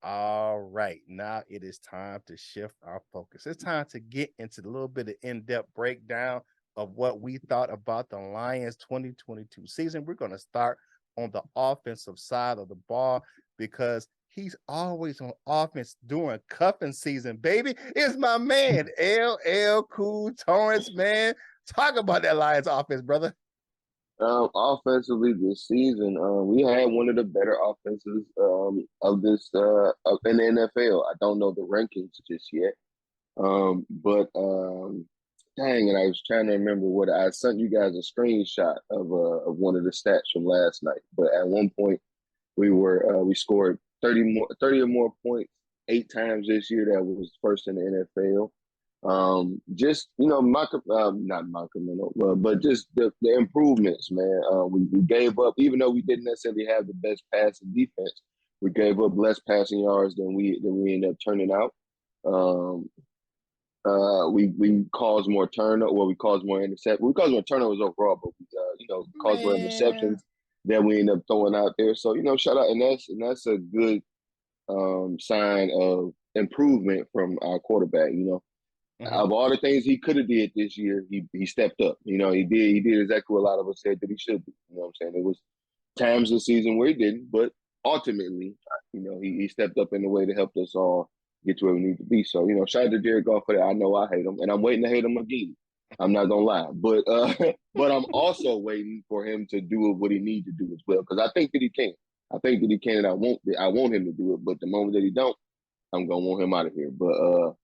All right, now it is time to shift our focus. It's time to get into a little bit of in-depth breakdown of what we thought about the Lions 2022 season. We're going to start on the offensive side of the ball because he's always on offense during cuffing season, baby. It's my man, LL Cool Torrance, man. Talk about that Lions offense, brother. Offensively this season, we had one of the better offenses of this in the NFL. I don't know the rankings just yet, but dang, and I was trying to remember what I sent you guys a screenshot of one of the stats from last night. But at one point, we scored 30 or more points 8 times this year. That was first in the NFL. Just not monumental, but just the improvements, man. We gave up, even though we didn't necessarily have the best passing defense. We gave up less passing yards than we ended up turning out. We caused more turnover. Well, we caused more interceptions. We caused more turnovers overall, but we caused more interceptions that we end up throwing out there. So shout out, and that's a good sign of improvement from our quarterback. Of all the things he could have did this year, he stepped up. He did exactly what a lot of us said that he should do. You know what I'm saying? It was times this season where he didn't, but ultimately, he stepped up in a way that helped us all get to where we need to be. So, shout out to Jared Goff for that. I know I hate him, and I'm waiting to hate him again. I'm not gonna lie, but but I'm also waiting for him to do what he needs to do as well, because I think that he can. I think that he can, and I want him to do it. But the moment that he don't, I'm gonna want him out of here. But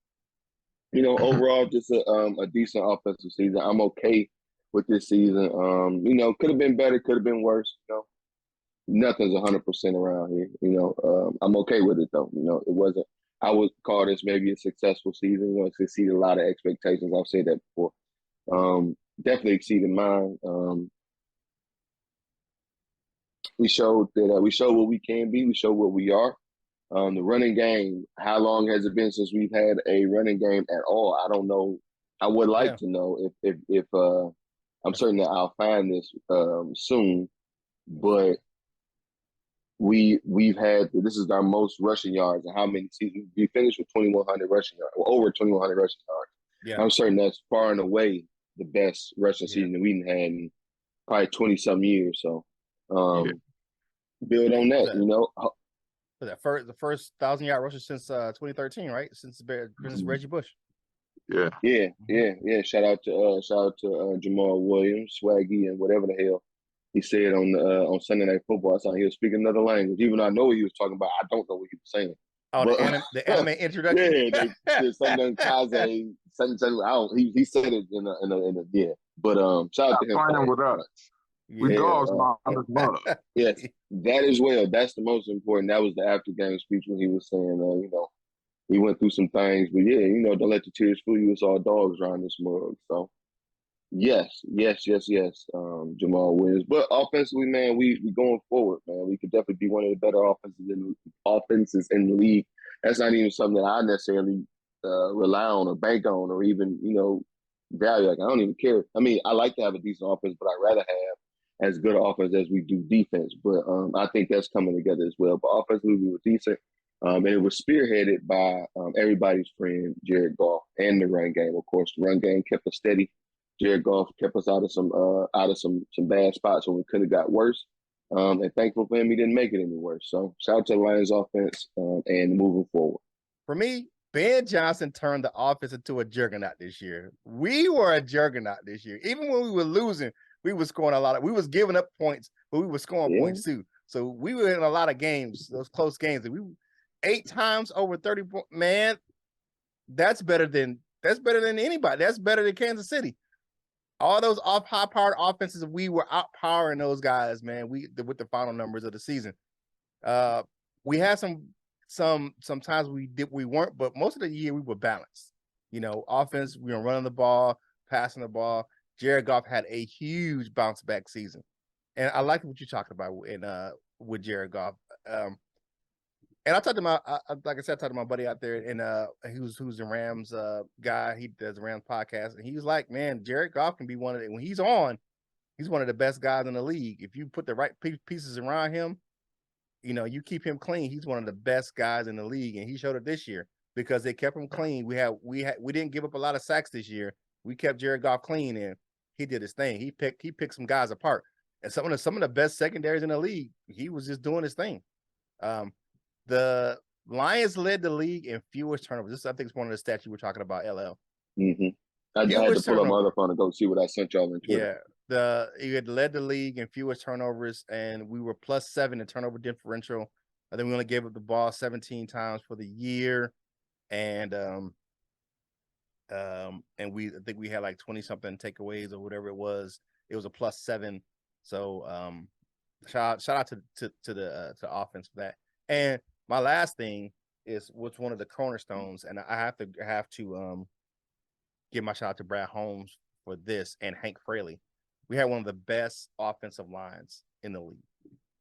overall, just a decent offensive season. I'm okay with this season. Could have been better, could have been worse. Nothing's 100% around here. I'm okay with it though. It wasn't. I would call this maybe a successful season. It exceeded a lot of expectations. I've said that before. Definitely exceeded mine. We showed what we can be. We showed what we are. The running game, how long has it been since we've had a running game at all? I don't know. I would like to know if I'm certain that I'll find this soon, but we've had, this is our most rushing yards and how many seasons we finished with 2,100 rushing yards, or over 2,100 rushing yards. Yeah. I'm certain that's far and away the best rushing season that we've had in probably 20 some years. So build on that, The first 1,000-yard rusher since 2013, right? Since Reggie Bush. Yeah. Shout out to Jamal Williams, Swaggy, and whatever the hell he said on Sunday Night Football. I saw he was speaking another language. Even though I know what he was talking about, I don't know what he was saying. Oh, but, the anime introduction. Yeah, something Kaze, something. He said it in a yeah. But shout out to him. Finding with us. We dogs, yes, that as well. That's the most important. That was the after game speech when he was saying, he went through some things, but yeah, don't let the tears fool you. It's all dogs around this mug. So yes. Jamal Williams. But offensively, man, we going forward, man. We could definitely be one of the better offenses in the league. That's not even something that I necessarily rely on or bank on or even, value. Like, I don't even care. I mean, I like to have a decent offense, but I'd rather have as good offense as we do defense. But I think that's coming together as well. But offensively, we were decent. And it was spearheaded by everybody's friend, Jared Goff, and the run game. Of course, the run game kept us steady. Jared Goff kept us out of some bad spots when we could have got worse. And thankful for him, he didn't make it any worse. So shout out to the Lions offense and moving forward. For me, Ben Johnson turned the offense into a juggernaut this year. We were a juggernaut this year. Even when we were losing, we were scoring a lot we was giving up points, but we were scoring points too. So we were in a lot of games, those close games. And we 8 times over 30 points. Man, that's better than anybody. That's better than Kansas City. All those high-powered offenses, we were outpowering those guys, man. With the final numbers of the season. We had some times we weren't, but most of the year we were balanced. Offense, we were running the ball, passing the ball. Jared Goff had a huge bounce back season, and I like what you talked about with Jared Goff. And I talked to like I said, I talked to my buddy out there, and who's the Rams guy. He does the Rams podcast, and he was like, "Man, Jared Goff can be when he's on, he's one of the best guys in the league. If you put the right pieces around him, you know, you keep him clean, he's one of the best guys in the league, and he showed it this year because they kept him clean. We didn't give up a lot of sacks this year. We kept Jared Goff clean, and he did his thing. He picked some guys apart, and some of the best secondaries in the league. He was just doing his thing. The Lions led the league in fewest turnovers. This, I think, is one of the stats you were talking about, LL. Mm-hmm. I had to pull up my other phone and go see what I sent y'all on Twitter. Yeah, he had led the league in fewest turnovers, and we were +7 in turnover differential. I think we only gave up the ball 17 times for the year, and I think we had like 20-something takeaways or whatever it was. It was a +7. So shout out to the offense for that. And my last thing is what's one of the cornerstones, and I have to give my shout out to Brad Holmes for this, and Hank Fraley. We had one of the best offensive lines in the league,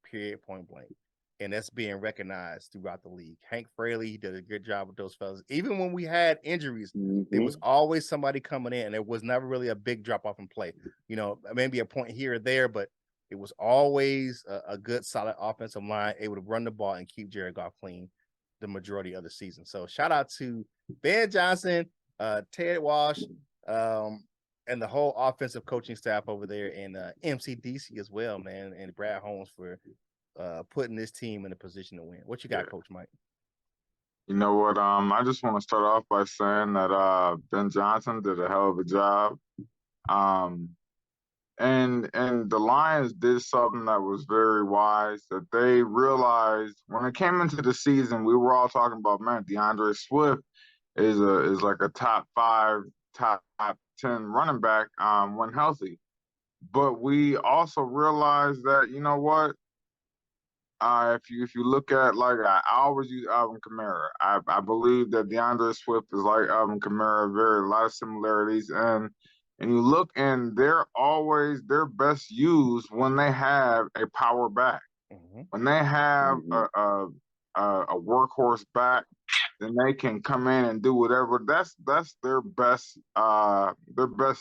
period, point blank. And that's being recognized throughout the league. Hank Fraley did a good job with those fellas. Even when we had injuries, there was always somebody coming in, and there was never really a big drop off in play. You know, maybe a point here or there, but it was always a good, solid offensive line, able to run the ball and keep Jared Goff clean the majority of the season. So shout out to Ben Johnson, Ted Walsh, and the whole offensive coaching staff over there, and MCDC as well, man, and Brad Holmes for putting this team in a position to win. What you got, Coach Mike? You know what? I just want to start off by saying that Ben Johnson did a hell of a job. And the Lions did something that was very wise, that they realized when it came into the season, we were all talking about, man, DeAndre Swift is like a top 5, top 10 running back when healthy. But we also realized that, you know what? If you look at, like, I always use Alvin Kamara. I believe that DeAndre Swift is like Alvin Kamara, a lot of similarities. And you look, and they're always their best used when they have a power back. When they have a workhorse back, then they can come in and do whatever. That's their best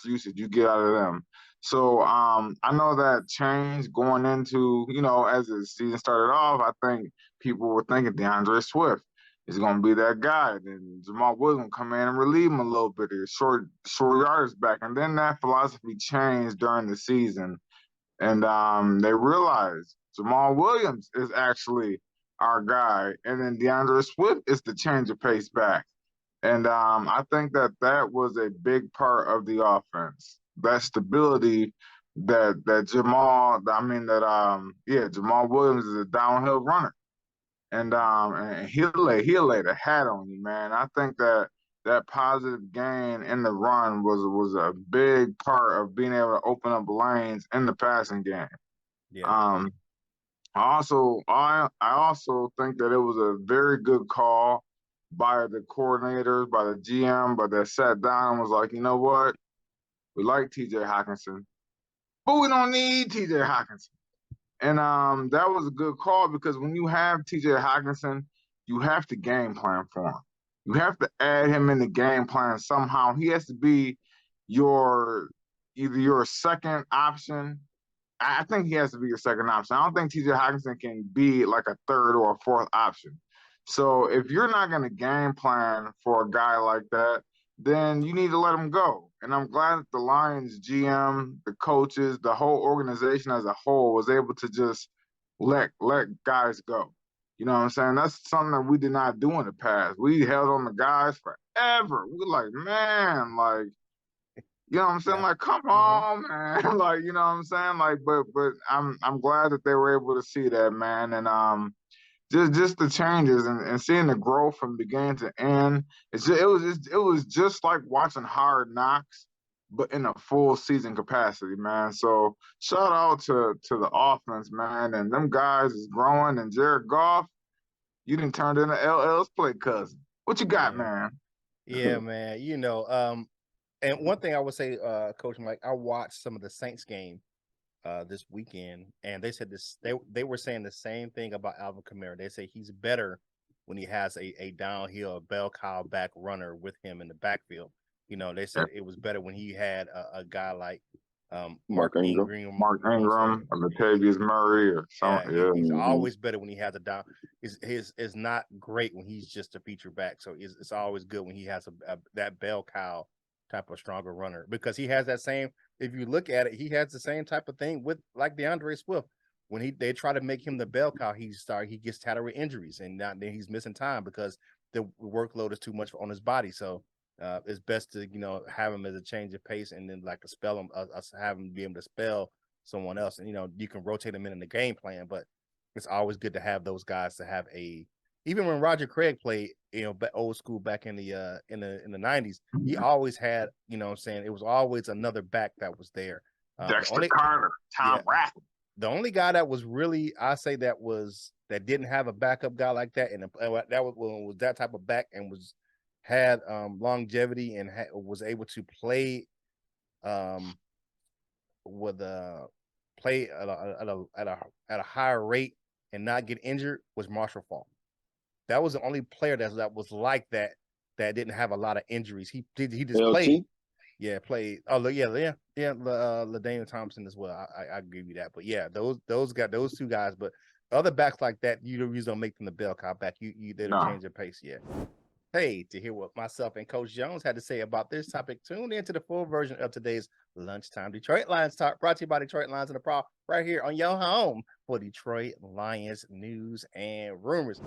usage you get out of them. So I know that changed going into, you know, as the season started off. I think people were thinking DeAndre Swift is going to be that guy. Then Jamal Williams will come in and relieve him a little bit, short yardage back. And then that philosophy changed during the season, and they realized Jamal Williams is actually our guy, and then DeAndre Swift is the change of pace back. And I think that was a big part of the offense, that stability that Jamal Williams is a downhill runner. And he'll lay the hat on you, man. I think that positive gain in the run was a big part of being able to open up lanes in the passing game. Yeah. I also think that it was a very good call by the coordinators, by the GM, but that sat down and was like, you know what? We like TJ Hockenson, but we don't need TJ Hockenson. And that was a good call, because when you have TJ Hockenson, you have to game plan for him. You have to add him in the game plan somehow. He has to be either your second option. I think he has to be your second option. I don't think TJ Hockenson can be like a third or a fourth option. So if you're not going to game plan for a guy like that, then you need to let him go. And I'm glad that the Lions GM, the coaches, the whole organization as a whole was able to just let guys go. You know what I'm saying? That's something that we did not do in the past. We held on the guys forever. We were like, man, like, you know what I'm saying? Yeah. Like, come on, man. Like, you know what I'm saying? Like, but I'm glad that they were able to see that, man. And just the changes and seeing the growth from beginning to end. It was just like watching Hard Knocks, but in a full season capacity, man. So shout out to the offense, man. And them guys is growing. And Jared Goff, you done turned into LL's play cousin. What you got, man? Yeah, man. You know, and one thing I would say, Coach Mike, I watched some of the Saints game this weekend, and they said this. They were saying the same thing about Alvin Kamara. They say he's better when he has a downhill bell cow back runner with him in the backfield. You know, they said it was better when he had a guy like Mark Ingram. Mark Ingram, or Latavius Murray, or something. Yeah, he's always better when he has a down. His is not great when he's just a feature back. So it's always good when he has that bell cow type of stronger runner, because he has that same. If you look at it, he has the same type of thing with like DeAndre Swift. When they try to make him the bell cow, he gets tattered with injuries, and now then he's missing time because the workload is too much on his body. So it's best to have him as a change of pace, and then like a spell him, have him be able to spell someone else, and you can rotate them in the game plan. But it's always good to have those guys to have even when Roger Craig played, old school back in the 90s, he always had, what I'm saying, it was always another back that was there. Dexter Carter, Tom Rath. The only guy that was really, I say that didn't have a backup guy like that, and that was that type of back and had longevity and was able to play play at a higher rate and not get injured, was Marshall Faulk. That was the only player that was like that didn't have a lot of injuries. He just played. Yeah, played. Oh, yeah. LaDainian Thompson as well. I give you that. But yeah, those two guys. But other backs like that, you usually don't make them the bell cow back. They don't change their pace yet. Hey, to hear what myself and Coach Jones had to say about this topic, tune into the full version of today's Lunchtime Detroit Lions Talk, brought to you by Detroit Lions and the Prowl, right here on your home for Detroit Lions news and rumors.